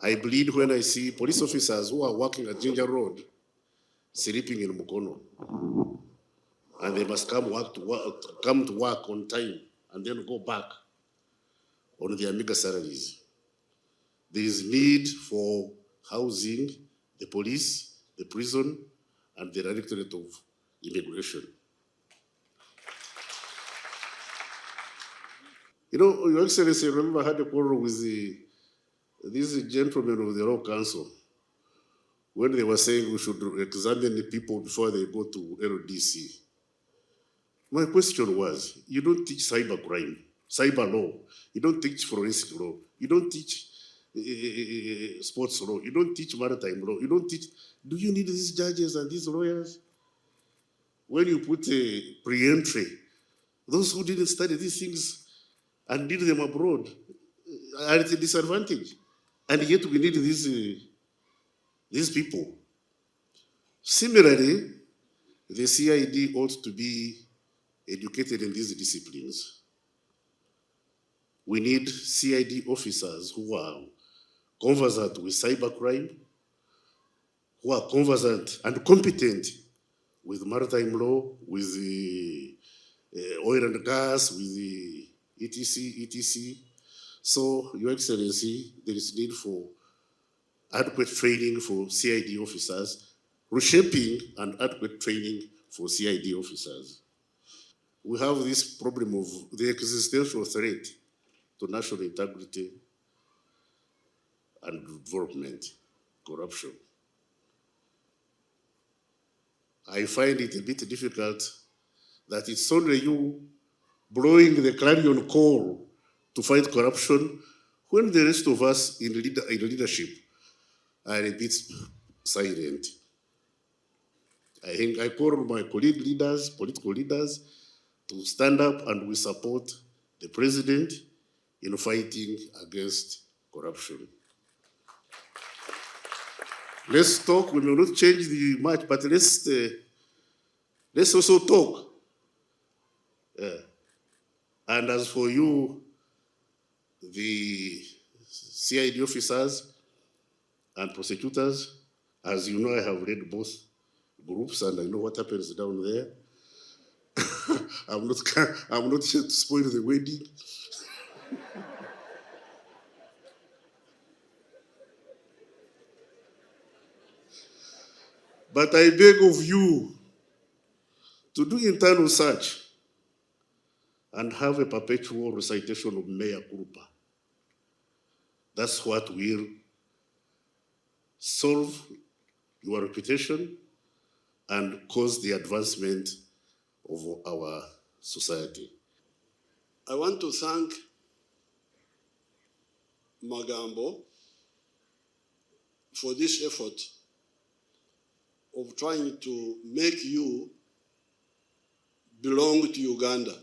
I bleed when I see police officers who are working at Ginger Road sleeping in Mukono. And they must come to work on time and then go back on their meager salaries. There is need for housing, the police, the prison, and the Directorate of Immigration. You know, Your Excellency, remember I had a quarrel with these gentlemen of the Law Council when they were saying we should examine the people before they go to LDC. My question was, you don't teach cyber crime, cyber law. You don't teach forensic law. You don't teach sports law. You don't teach maritime law. You don't teach. Do you need these judges and these lawyers? When you put a pre-entry, those who didn't study these things and did them abroad are at a disadvantage. And yet we need these people. Similarly, the CID ought to be educated in these disciplines. We need CID officers who are conversant with cybercrime, who are conversant and competent with maritime law, with the oil and gas, with the etc. So, Your Excellency, there is need for adequate training for CID officers, reshaping and adequate training for CID officers. We have this problem of the existential threat to national integrity and development, corruption. I find it a bit difficult that it's only you blowing the clarion call to fight corruption when the rest of us in leadership are a bit silent. I think I call on my colleague leaders, political leaders, to stand up and we support the president in fighting against corruption. Let's talk. We may not change the match, but let's also talk. And as for you, the CID officers and prosecutors, as you know, I have read both groups and I know what happens down there. I'm not here to spoil the wedding. But I beg of you to do internal search and have a perpetual recitation of mea culpa. That's what will solve your reputation and cause the advancement of our society. I want to thank Magambo for this effort of trying to make you belong to Uganda.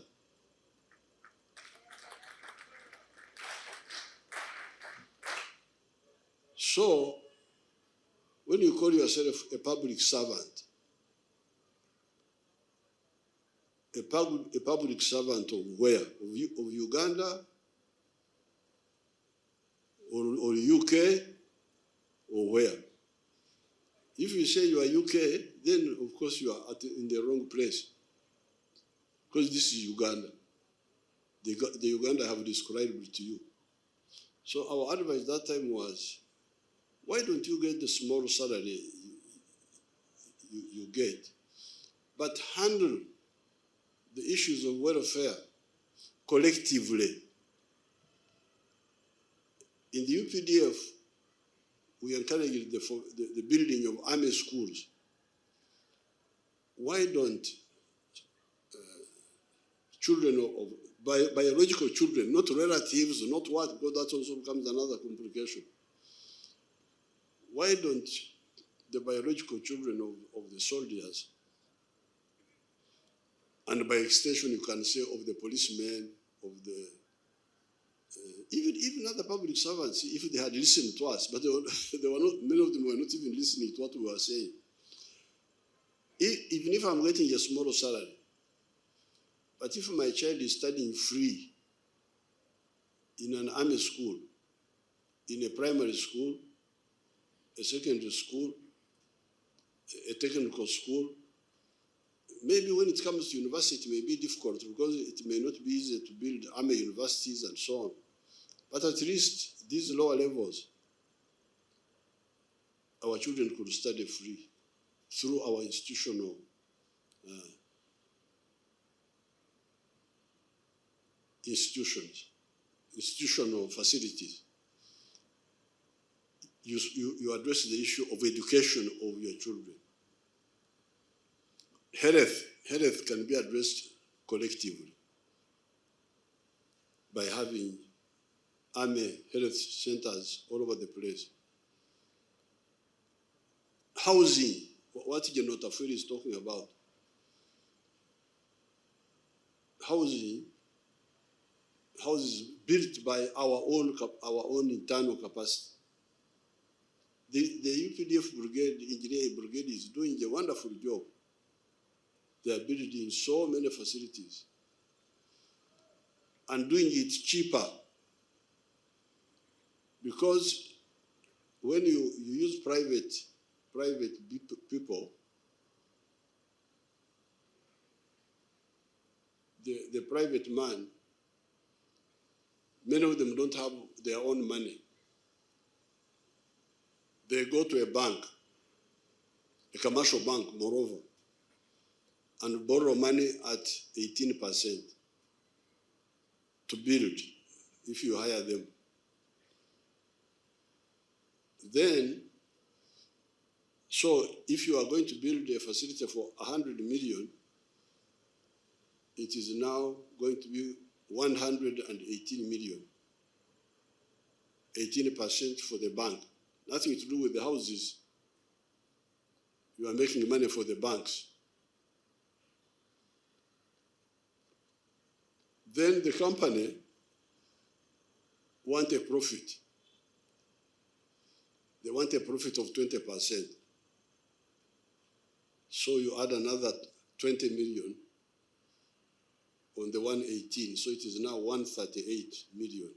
So, when you call yourself a public servant, a public servant of where? Of Uganda, or UK, or where? If you say you are UK, then of course you are in the wrong place. Because this is Uganda. The Uganda have described it to you. So our advice that time was, why don't you get the small salary you get, but handle the issues of welfare collectively? In the UPDF, we encourage the building of army schools. Why don't children of biological children, not relatives, not what, because that also becomes another complication. Why don't the biological children of the soldiers, and by extension you can say of the policemen, of the even other public servants, if they had listened to us, but they were not, many of them were not even listening to what we were saying. Even if I'm getting a small salary, but if my child is studying free in an army school, in a primary school, a secondary school, a technical school. Maybe when it comes to university, it may be difficult because it may not be easy to build army universities and so on. But at least these lower levels, our children could study free through our institutional institutional facilities. You address the issue of education of your children. Health can be addressed collectively by having army health centers all over the place. Housing, what Maj.Gen Otafire is talking about. Houses built by our own internal capacity. The UPDF brigade, engineering brigade, is doing a wonderful job. They are building so many facilities and doing it cheaper, because when you use private people, the private man, many of them don't have their own money. They go to a bank, a commercial bank, moreover, and borrow money at 18% to build, if you hire them. Then, so if you are going to build a facility for 100 million, it is now going to be 118 million. 18% for the bank. Nothing to do with the houses. You are making money for the banks. Then the company want a profit. They want a profit of 20%. So you add another 20 million on the 118, so it is now 138 million.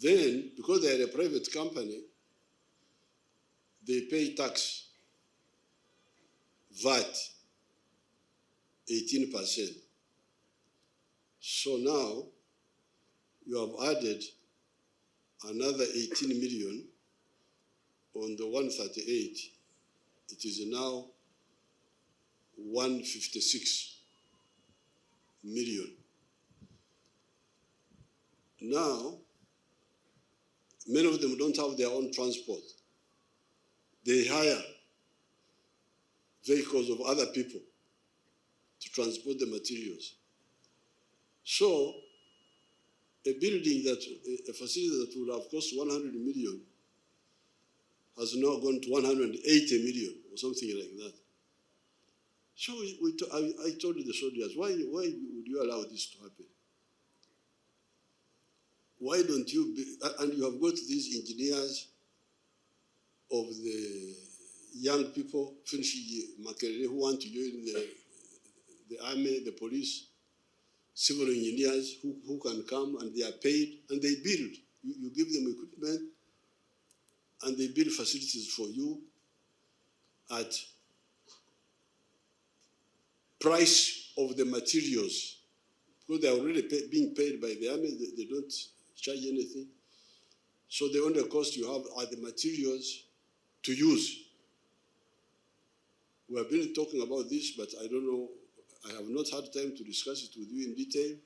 Then, because they are a private company, they pay tax, VAT, 18%. So now you have added another 18 million on the 138. It is now 156 million. Now, many of them don't have their own transport. They hire vehicles of other people to transport the materials. So, a building a facility that would have cost 100 million has now gone to 180 million or something like that. So I told the soldiers, why would you allow this to happen? Why don't you and you have got these engineers of the young people finishing Makerere who want to join the army, the police, civil engineers who can come and they are paid and they build. You give them equipment and they build facilities for you at price of the materials, because they are already being paid by the army, they don't charge anything. So the only cost you have are the materials to use. We have been talking about this, but I don't know, I have not had time to discuss it with you in detail,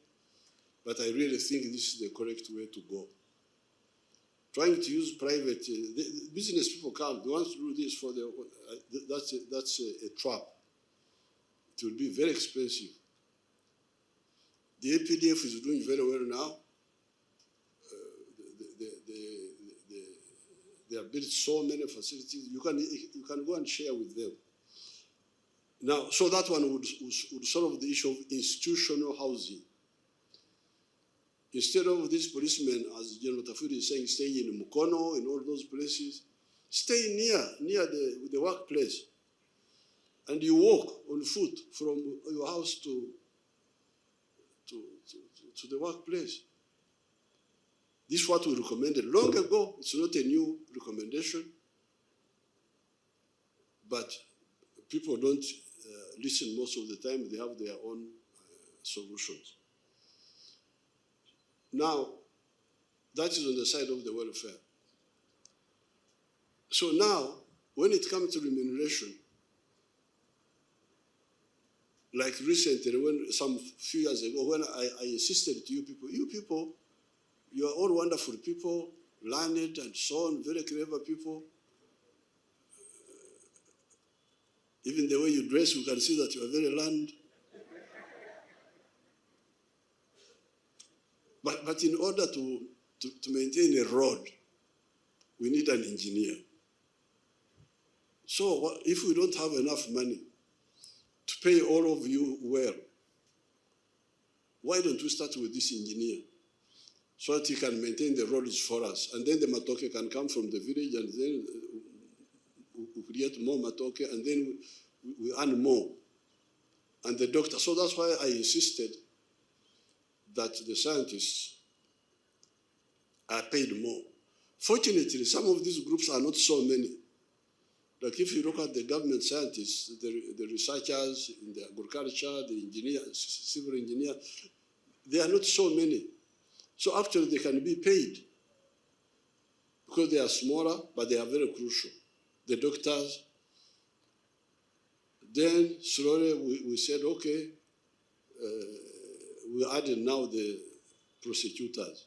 but I really think this is the correct way to go. Trying to use private, the business people come, they want to do this for that's a trap. It will be very expensive. The APDF is doing very well now. They have built so many facilities. You can go and share with them. Now, so that one would solve the issue of institutional housing. Instead of these policemen, as Maj.Gen Otafire is saying, staying in Mukono, in all those places, stay near the workplace. And you walk on foot from your house to the workplace. This is what we recommended long ago. It's not a new recommendation. But people don't listen most of the time. They have their own solutions. Now, that is on the side of the welfare. So now, when it comes to remuneration, like recently, when some few years ago, when I insisted to you people, you are all wonderful people, learned and so on, very clever people. Even the way you dress, we can see that you are very learned. But in order to maintain a road, we need an engineer. So if we don't have enough money to pay all of you well, why don't we start with this engineer so that he can maintain the roads for us? And then the matoke can come from the village, and then we create more matoke, and then we earn more. And the doctor, so that's why I insisted that the scientists are paid more. Fortunately, some of these groups are not so many. Like if you look at the government scientists, the researchers in the agriculture, the engineers, civil engineer, they are not so many. So actually they can be paid because they are smaller, but they are very crucial. The doctors. Then slowly we said, okay, we added now the prosecutors.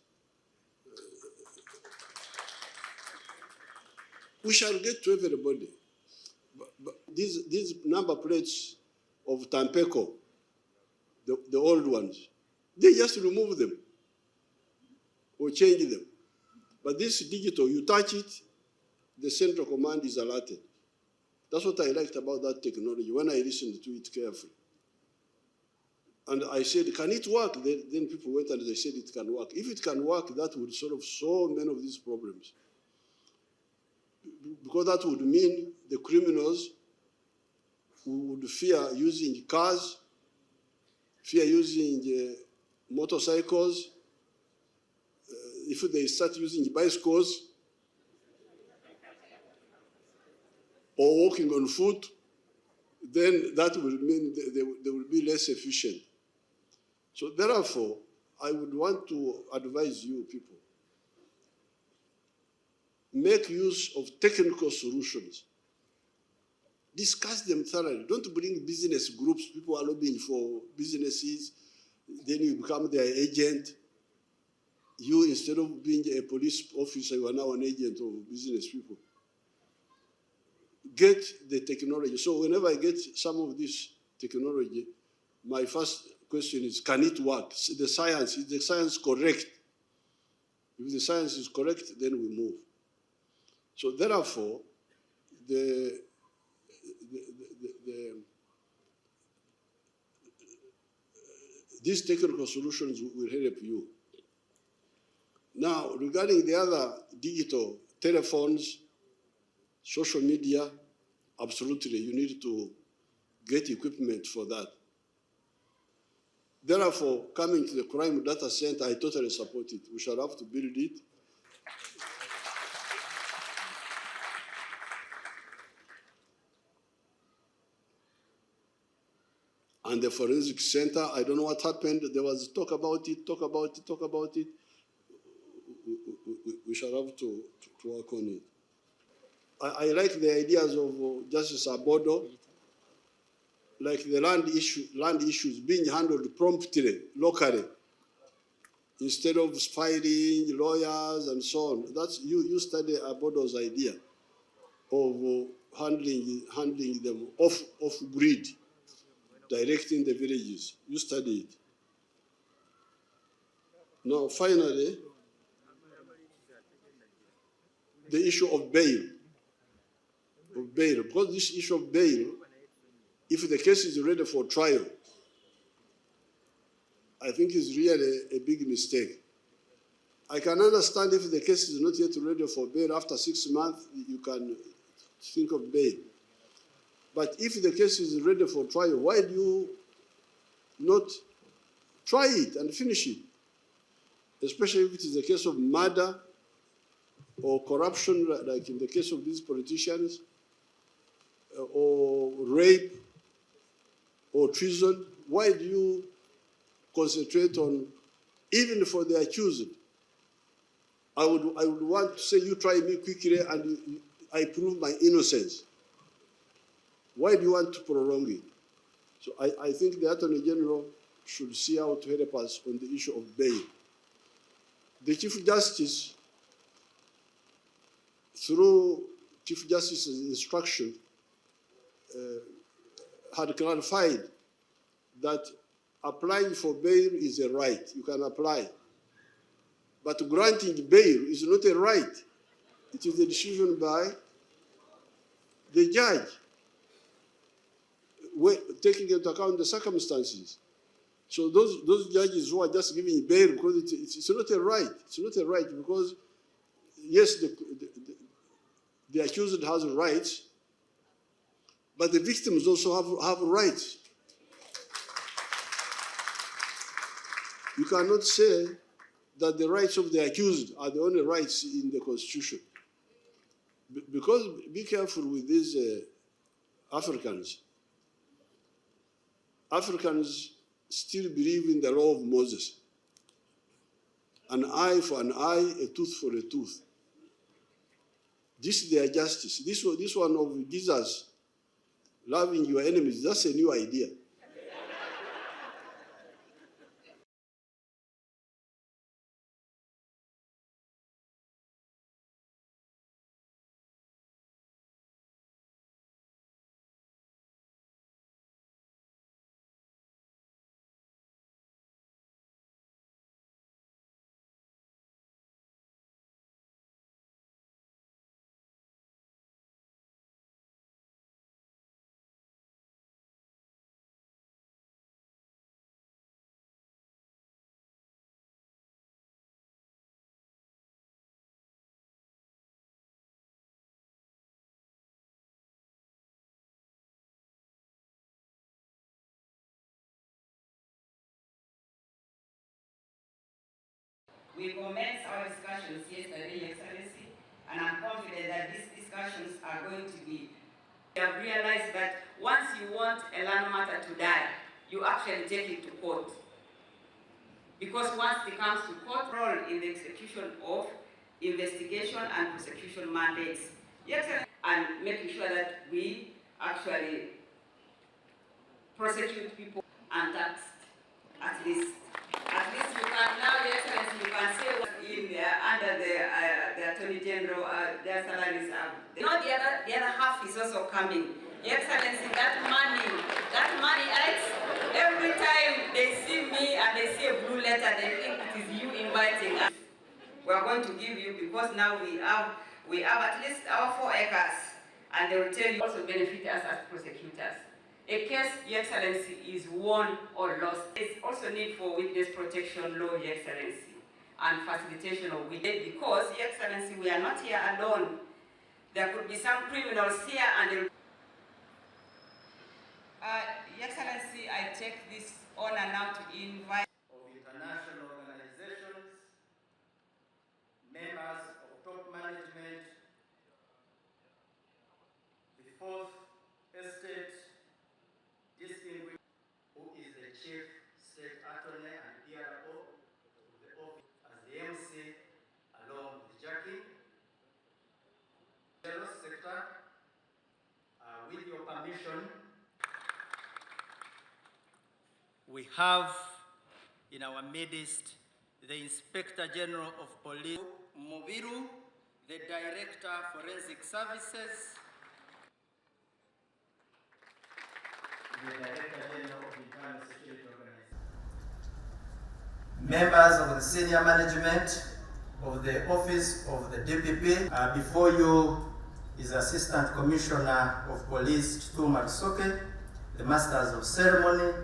We shall get to everybody. But these number plates of Tampeco, the old ones, they just remove them or change them. But this digital, you touch it, the central command is alerted. That's what I liked about that technology when I listened to it carefully. And I said, can it work? Then people went and they said it can work. If it can work, that would solve so many of these problems. Because that would mean the criminals who would fear using cars, fear using motorcycles. If they start using bicycles or walking on foot, then that will mean they will be less efficient. So therefore, I would want to advise you people, make use of technical solutions. Discuss them thoroughly. Don't bring business groups. People are lobbying for businesses. Then you become their agent. You, instead of being a police officer, you are now an agent of business people. Get the technology. So whenever I get some of this technology, my first question is, can it work? The science, is the science correct? If the science is correct, then we move. So therefore, these technical solutions will help you. Now, regarding the other digital telephones, social media, absolutely, you need to get equipment for that. Therefore, coming to the crime data center, I totally support it. We shall have to build it. And the forensic center, I don't know what happened. There was talk about it. We shall have to work on it. I like the ideas of Justice Abodo, like the land issues being handled promptly, locally, instead of filing lawyers and so on. That's you study Abodo's idea of handling them off grid, directing the villages. You study it. Now, finally, the issue of bail. Because this issue of bail, if the case is ready for trial, I think is really a big mistake. I can understand if the case is not yet ready for bail, after 6 months, you can think of bail. But if the case is ready for trial, why do you not try it and finish it? especially if it is a case of murder or corruption, like in the case of these politicians, or rape or treason. Why do you concentrate on, even for the accused? I would want to say, you try me quickly and I prove my innocence. Why do you want to prolong it? So I think the Attorney General should see how to help us on the issue of bail. The Chief Justice, through Chief Justice's instruction, had clarified that applying for bail is a right. You can apply. But granting bail is not a right. It is a decision by the judge, taking into account the circumstances. So those judges who are just giving bail because it's not a right. It's not a right because, yes, the accused has rights, but the victims also have rights. You cannot say that the rights of the accused are the only rights in the Constitution. Because, be careful with these Africans. Africans still believe in the law of Moses. An eye for an eye, a tooth for a tooth. This is their justice. This one of Jesus, loving your enemies, that's a new idea. We commenced our discussions yesterday, Your Excellency, and I'm confident that these discussions are going to be. We have realized that once you want a land matter to die, you actually take it to court. Because once it comes to court, role in the execution of investigation and prosecution mandates, Your Excellency, and making sure that we actually prosecute people and tax at least. At least you can now, Your Excellency, you can say under the Attorney General, their salaries are. You know, the other half is also coming. Your Excellency, that money, Alex, every time they see me and they see a blue letter, they think it is you inviting us. We are going to give you, because now we have at least our 4 acres, and they will tell you also benefit us as prosecutors. A case, Your Excellency, is won or lost. There's also need for witness protection law, Your Excellency, and facilitation of witness, because, Your Excellency, we are not here alone. There could be some criminals here and Your Excellency, I take this honor now to invite of international organizations, members of top management, the Fourth Estate, distinguished, who is the Chief State Attorney and PRO of the office as the MC, along with Jackie, the sector, with your permission, we have in our midst the Inspector General of Police, Mubiru, the Director, Forensic Services, the Director General of Internal Security Organization, members of the senior management of the Office of the DPP. Before you is Assistant Commissioner of Police Tutu Marisoke, the Masters of Ceremony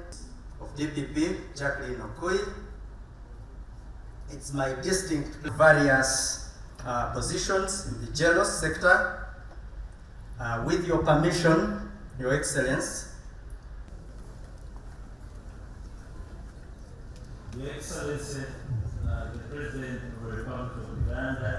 of DPP, Jacqueline Okui. It's my distinct various positions in the jealous sector. With your permission, Your Excellency. Your Excellency, the President of the Republic of Uganda,